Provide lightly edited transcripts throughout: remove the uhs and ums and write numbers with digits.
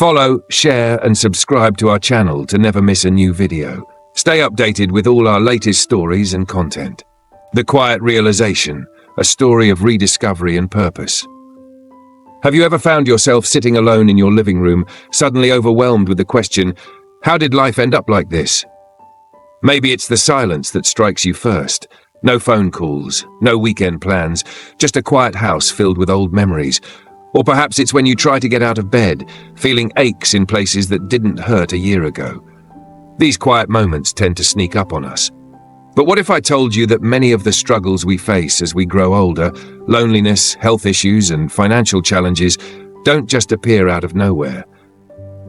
Follow, share, and subscribe to our channel to never miss a new video. Stay updated with all our latest stories and content. The Quiet Realization, a story of rediscovery and purpose. Have you ever found yourself sitting alone in your living room, suddenly overwhelmed with the question, how did life end up like this? Maybe it's the silence that strikes you first. No phone calls, no weekend plans, just a quiet house filled with old memories. Or perhaps it's when you try to get out of bed, feeling aches in places that didn't hurt a year ago. These quiet moments tend to sneak up on us. But what if I told you that many of the struggles we face as we grow older, loneliness, health issues, and financial challenges, don't just appear out of nowhere?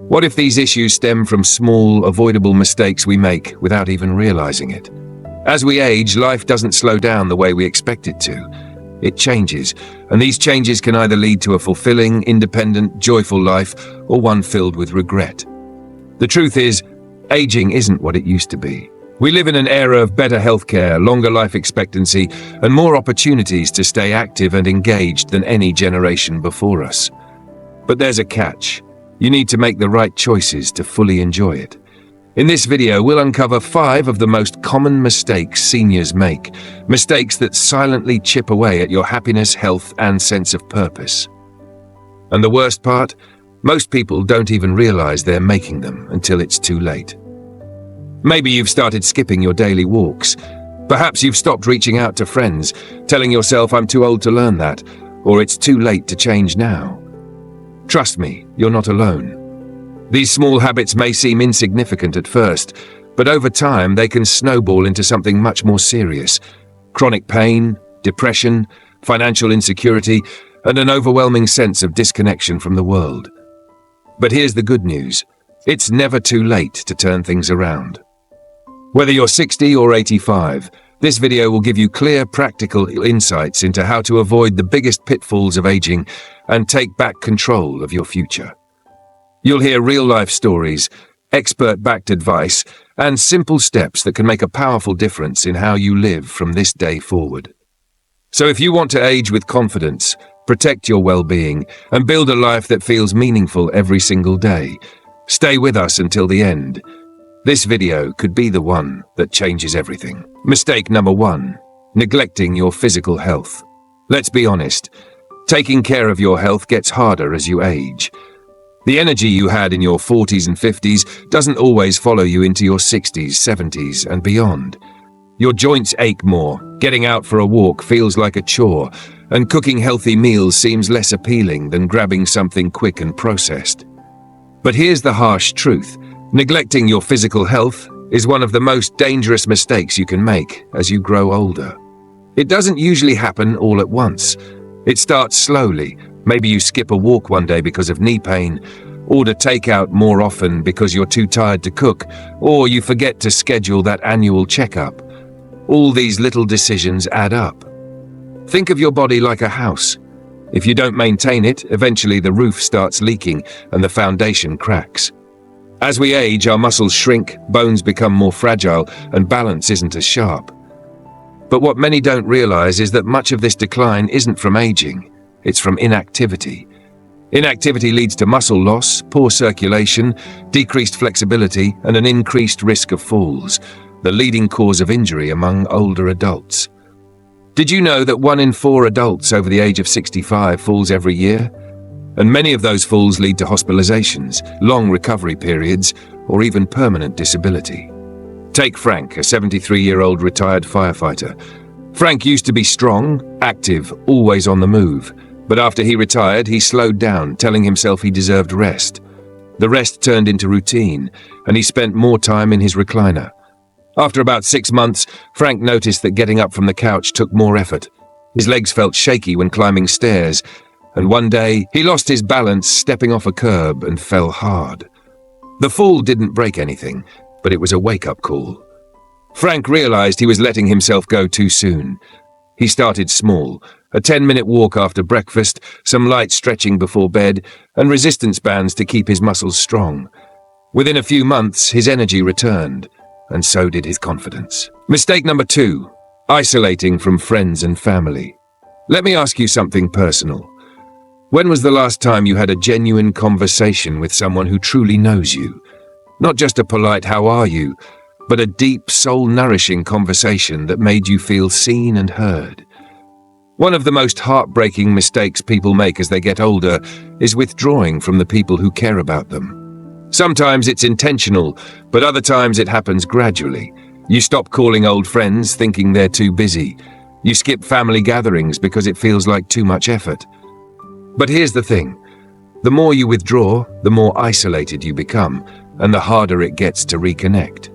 What if these issues stem from small, avoidable mistakes we make without even realizing it? As we age, life doesn't slow down the way we expect it to. It changes, and these changes can either lead to a fulfilling, independent, joyful life, or one filled with regret. The truth is, aging isn't what it used to be. We live in an era of better healthcare, longer life expectancy, and more opportunities to stay active and engaged than any generation before us. But there's a catch. You need to make the right choices to fully enjoy it. In this video, we'll uncover 5 of the most common mistakes seniors make, mistakes that silently chip away at your happiness, health, and sense of purpose. And the worst part? Most people don't even realize they're making them until it's too late. Maybe you've started skipping your daily walks. Perhaps you've stopped reaching out to friends, telling yourself, I'm too old to learn that, or it's too late to change now. Trust me, you're not alone. These small habits may seem insignificant at first, but over time they can snowball into something much more serious. Chronic pain, depression, financial insecurity, and an overwhelming sense of disconnection from the world. But here's the good news. It's never too late to turn things around. Whether you're 60 or 85, this video will give you clear, practical insights into how to avoid the biggest pitfalls of aging and take back control of your future. You'll hear real-life stories, expert-backed advice, and simple steps that can make a powerful difference in how you live from this day forward. So if you want to age with confidence, protect your well-being, and build a life that feels meaningful every single day, stay with us until the end. This video could be the one that changes everything. Mistake number 1, neglecting your physical health. Let's be honest, taking care of your health gets harder as you age. The energy you had in your 40s and 50s doesn't always follow you into your 60s, 70s, and beyond. Your joints ache more, getting out for a walk feels like a chore, and cooking healthy meals seems less appealing than grabbing something quick and processed. But here's the harsh truth. Neglecting your physical health is one of the most dangerous mistakes you can make as you grow older. It doesn't usually happen all at once. It starts slowly. Maybe you skip a walk one day because of knee pain, order takeout more often because you're too tired to cook, or you forget to schedule that annual checkup. All these little decisions add up. Think of your body like a house. If you don't maintain it, eventually the roof starts leaking and the foundation cracks. As we age, our muscles shrink, bones become more fragile, and balance isn't as sharp. But what many don't realize is that much of this decline isn't from aging, it's from inactivity. Inactivity leads to muscle loss, poor circulation, decreased flexibility, and an increased risk of falls, the leading cause of injury among older adults. Did you know that 1 in 4 adults over the age of 65 falls every year? And many of those falls lead to hospitalizations, long recovery periods, or even permanent disability. Take Frank, a 73-year-old retired firefighter. Frank used to be strong, active, always on the move. But after he retired, he slowed down, telling himself he deserved rest. The rest turned into routine, and he spent more time in his recliner. After about 6 months, Frank noticed that getting up from the couch took more effort. His legs felt shaky when climbing stairs, and one day he lost his balance stepping off a curb and fell hard. The fall didn't break anything, but it was a wake-up call. Frank realized he was letting himself go too soon. He started small, a 10-minute walk after breakfast, some light stretching before bed, and resistance bands to keep his muscles strong. Within a few months, his energy returned, and so did his confidence. Mistake number 2, isolating from friends and family. Let me ask you something personal. When was the last time you had a genuine conversation with someone who truly knows you? Not just a polite "how are you," but a deep, soul-nourishing conversation that made you feel seen and heard. One of the most heartbreaking mistakes people make as they get older is withdrawing from the people who care about them. Sometimes it's intentional, but other times it happens gradually. You stop calling old friends thinking they're too busy. You skip family gatherings because it feels like too much effort. But here's the thing. The more you withdraw, the more isolated you become, and the harder it gets to reconnect.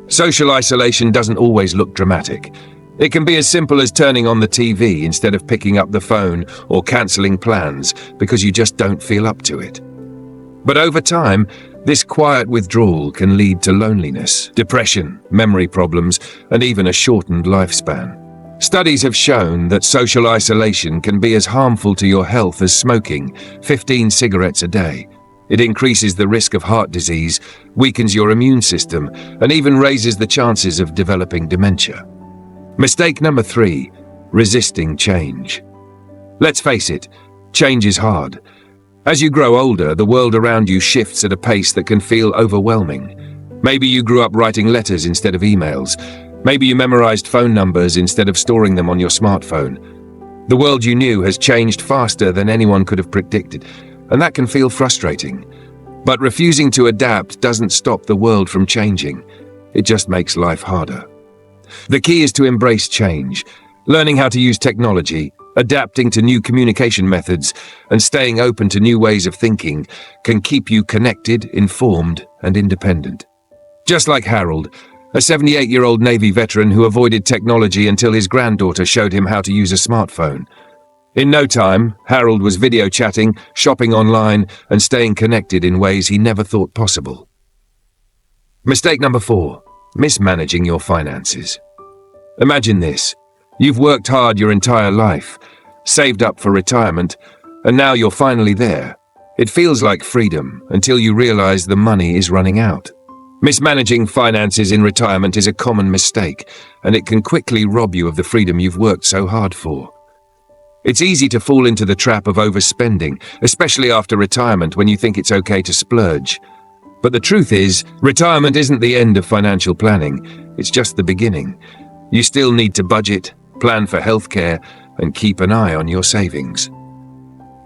Social isolation doesn't always look dramatic. It can be as simple as turning on the TV instead of picking up the phone or cancelling plans because you just don't feel up to it. But over time, this quiet withdrawal can lead to loneliness, depression, memory problems, and even a shortened lifespan. Studies have shown that social isolation can be as harmful to your health as smoking 15 cigarettes a day. It increases the risk of heart disease, weakens your immune system, and even raises the chances of developing dementia. Mistake number 3, resisting change. Let's face it, change is hard. As you grow older, the world around you shifts at a pace that can feel overwhelming. Maybe you grew up writing letters instead of emails. Maybe you memorized phone numbers instead of storing them on your smartphone. The world you knew has changed faster than anyone could have predicted, and that can feel frustrating. But refusing to adapt doesn't stop the world from changing. It just makes life harder. The key is to embrace change, learning how to use technology, adapting to new communication methods, and staying open to new ways of thinking can keep you connected, informed, and independent. Just like Harold, a 78-year-old Navy veteran who avoided technology until his granddaughter showed him how to use a smartphone. In no time, Harold was video chatting, shopping online, and staying connected in ways he never thought possible. Mistake number 4, mismanaging your finances. Imagine this. You've worked hard your entire life, saved up for retirement, and now you're finally there. It feels like freedom until you realize the money is running out. Mismanaging finances in retirement is a common mistake, and it can quickly rob you of the freedom you've worked so hard for. It's easy to fall into the trap of overspending, especially after retirement when you think it's okay to splurge. But the truth is, retirement isn't the end of financial planning, it's just the beginning. You still need to budget, plan for healthcare, and keep an eye on your savings.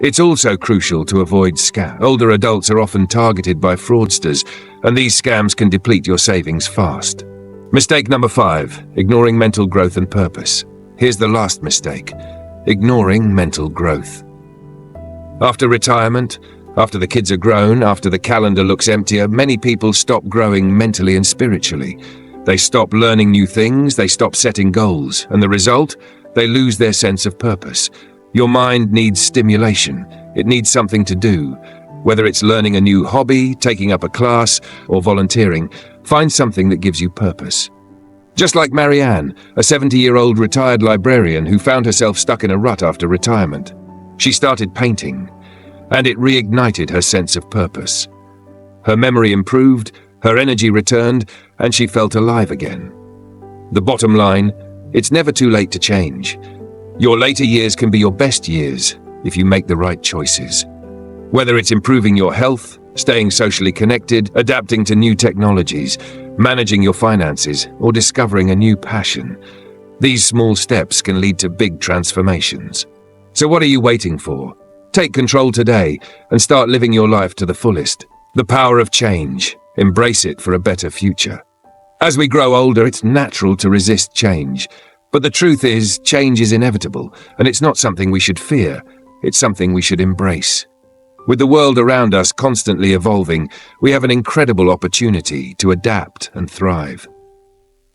It's also crucial to avoid scams. Older adults are often targeted by fraudsters, and these scams can deplete your savings fast. Mistake number 5, ignoring mental growth and purpose. Here's the last mistake, ignoring mental growth. After retirement, after the kids are grown, after the calendar looks emptier, many people stop growing mentally and spiritually. They stop learning new things, they stop setting goals, and the result? They lose their sense of purpose. Your mind needs stimulation. It needs something to do. Whether it's learning a new hobby, taking up a class, or volunteering, find something that gives you purpose. Just like Marianne, a 70-year-old retired librarian who found herself stuck in a rut after retirement. She started painting, and it reignited her sense of purpose. Her memory improved, her energy returned, and she felt alive again. The bottom line, it's never too late to change. Your later years can be your best years if you make the right choices. Whether it's improving your health, staying socially connected, adapting to new technologies, managing your finances, or discovering a new passion, these small steps can lead to big transformations. So what are you waiting for? Take control today and start living your life to the fullest. The power of change. Embrace it for a better future. As we grow older, it's natural to resist change. But the truth is, change is inevitable, and it's not something we should fear. It's something we should embrace. With the world around us constantly evolving, we have an incredible opportunity to adapt and thrive.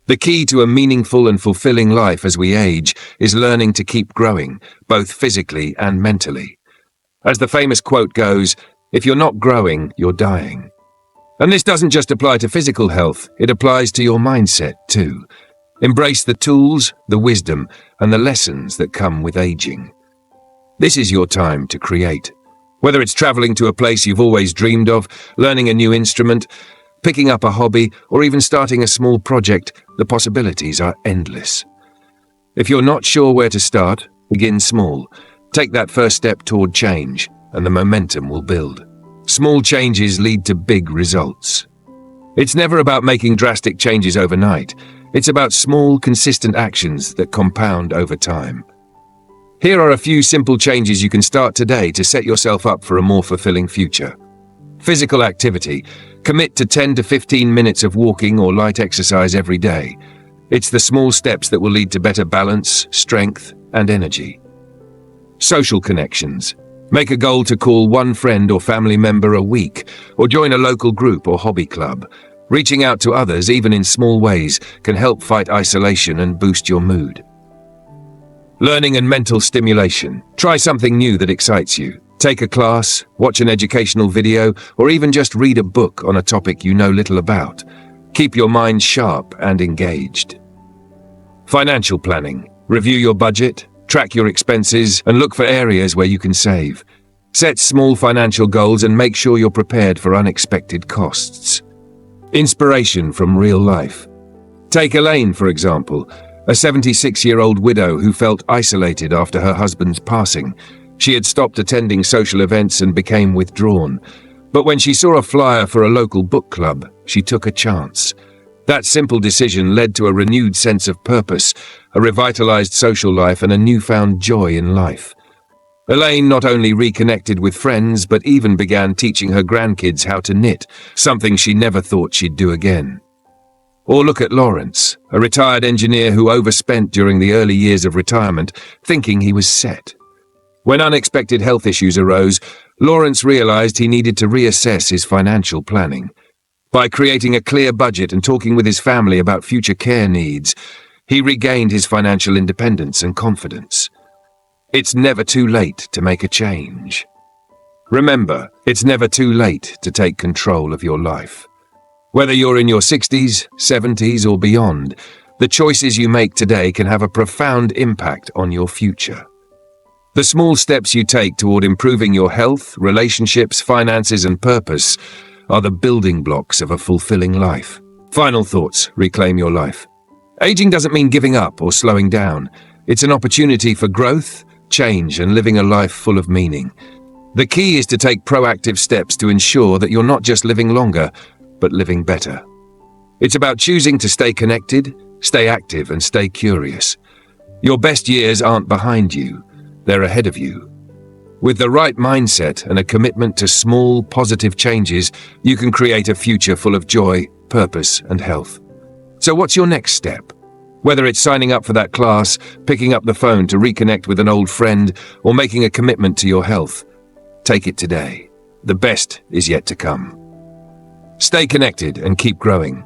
The key to a meaningful and fulfilling life as we age is learning to keep growing, both physically and mentally. As the famous quote goes, if you're not growing, you're dying. And this doesn't just apply to physical health, it applies to your mindset too. Embrace the tools, the wisdom, and the lessons that come with aging. This is your time to create. Whether it's traveling to a place you've always dreamed of, learning a new instrument, picking up a hobby, or even starting a small project, the possibilities are endless. If you're not sure where to start, begin small. Take that first step toward change, and the momentum will build. Small changes lead to big results. It's never about making drastic changes overnight. It's about small, consistent actions that compound over time. Here are a few simple changes you can start today to set yourself up for a more fulfilling future. Physical activity. Commit to 10 to 15 minutes of walking or light exercise every day. It's the small steps that will lead to better balance, strength, and energy. Social connections. Make a goal to call one friend or family member a week, or join a local group or hobby club. Reaching out to others, even in small ways, can help fight isolation and boost your mood. Learning and mental stimulation. Try something new that excites you. Take a class, watch an educational video, or even just read a book on a topic you know little about. Keep your mind sharp and engaged. Financial planning. Review your budget, track your expenses, and look for areas where you can save. Set small financial goals and make sure you're prepared for unexpected costs. Inspiration from real life. Take Elaine, for example, a 76-year-old widow who felt isolated after her husband's passing. She had stopped attending social events and became withdrawn. But when she saw a flyer for a local book club, she took a chance. That simple decision led to a renewed sense of purpose, a revitalized social life, and a newfound joy in life. Elaine not only reconnected with friends, but even began teaching her grandkids how to knit, something she never thought she'd do again. Or look at Lawrence, a retired engineer who overspent during the early years of retirement, thinking he was set. When unexpected health issues arose, Lawrence realized he needed to reassess his financial planning. By creating a clear budget and talking with his family about future care needs, he regained his financial independence and confidence. It's never too late to make a change. Remember, it's never too late to take control of your life. Whether you're in your 60s, 70s, or beyond, the choices you make today can have a profound impact on your future. The small steps you take toward improving your health, relationships, finances, and purpose are the building blocks of a fulfilling life. Final thoughts. Reclaim your life. Aging doesn't mean giving up or slowing down. It's an opportunity for growth, change, and living a life full of meaning. The key is to take proactive steps to ensure that you're not just living longer, but living better. It's about choosing to stay connected, stay active, and stay curious. Your best years aren't behind you, they're ahead of you. With the right mindset and a commitment to small, positive changes, you can create a future full of joy, purpose, and health. So what's your next step? Whether it's signing up for that class, picking up the phone to reconnect with an old friend, or making a commitment to your health, take it today. The best is yet to come. Stay connected and keep growing.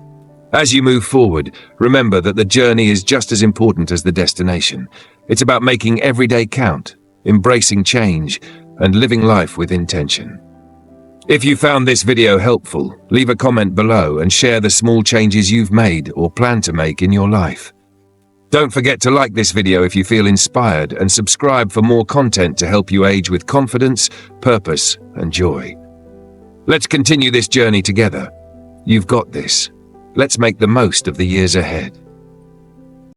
As you move forward, remember that the journey is just as important as the destination. It's about making every day count, embracing change, and living life with intention. If you found this video helpful, leave a comment below and share the small changes you've made or plan to make in your life. Don't forget to like this video if you feel inspired, and subscribe for more content to help you age with confidence, purpose, and joy. Let's continue this journey together. You've got this. Let's make the most of the years ahead.